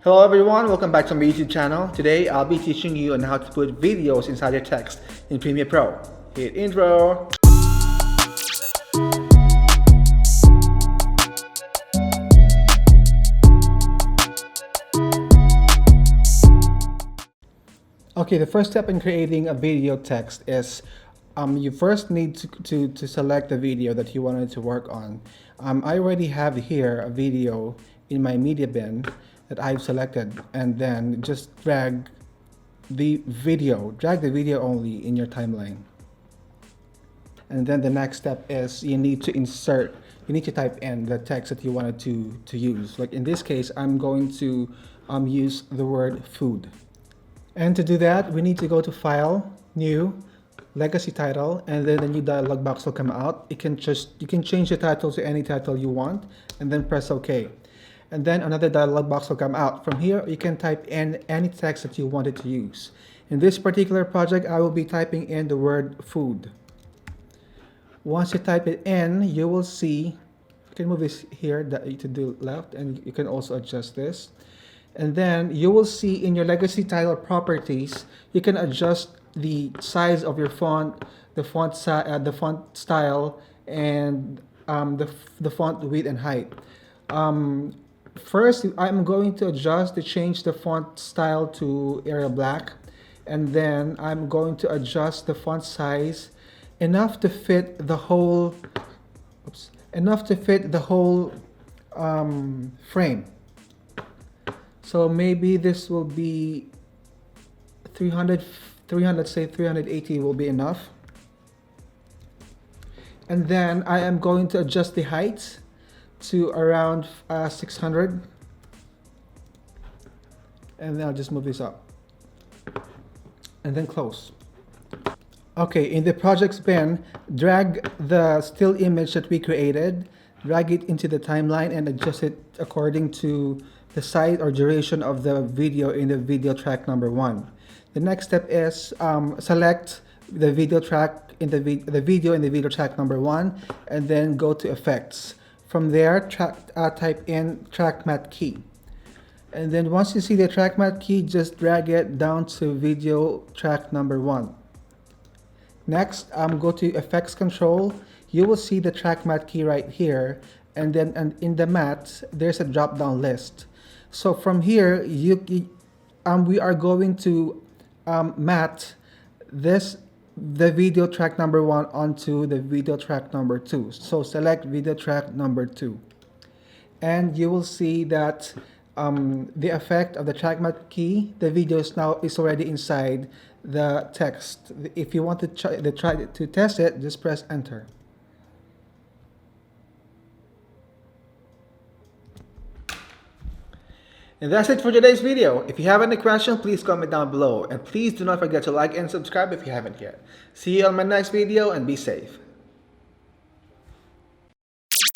Hello everyone, welcome back to my YouTube channel. Today I'll be teaching you on how to put videos inside your text in Premiere Pro. Hit intro! Okay, the first step in creating a video text is you first need to select the video that you wanted to work on. I already have here a video in my media bin that I've selected, and then just drag the video only in your timeline. And then the next step is you need to type in the text that you wanted to use. Like in this case, I'm going to use the word food. And to do that, we need to go to File, New, Legacy Title, and then the new dialog box will come out. You can change the title to any title you want, and then press OK. And then another dialog box will come out. From here, you can type in any text that you wanted to use. In this particular project, I will be typing in the word food. Once you type it in, you will see, you can move this here to the left, and you can also adjust this. And then you will see in your legacy title properties, you can adjust the size of your font, the font style, and the font width and height. First, I'm going to change the font style to Arial Black, and then I'm going to adjust the font size enough to fit the whole, frame. So maybe this will be 300, say 380 will be enough. And then I am going to adjust the height to around 600. And then I'll just move this up. And then close. Okay, in the projects bin, drag the still image that we created, drag it into the timeline and adjust it according to the size or duration of the video in the video track number 1. The next step is select the video track in the video in the video track number 1, and then go to effects. From there, type in track matte key. And then once you see the track matte key, just drag it down to video track number 1. Next, go to effects control. You will see the track matte key right here, and then in the matte, there's a drop down list. So from here, we are going to matte the video track number 1 onto the video track number 2. So select video track number 2, and you will see that the effect of the track matte key, the video is already inside the text. If you want to try to test it, just press enter. And that's it for today's video. If you have any questions, please comment down below. And please do not forget to like and subscribe if you haven't yet. See you on my next video, and be safe.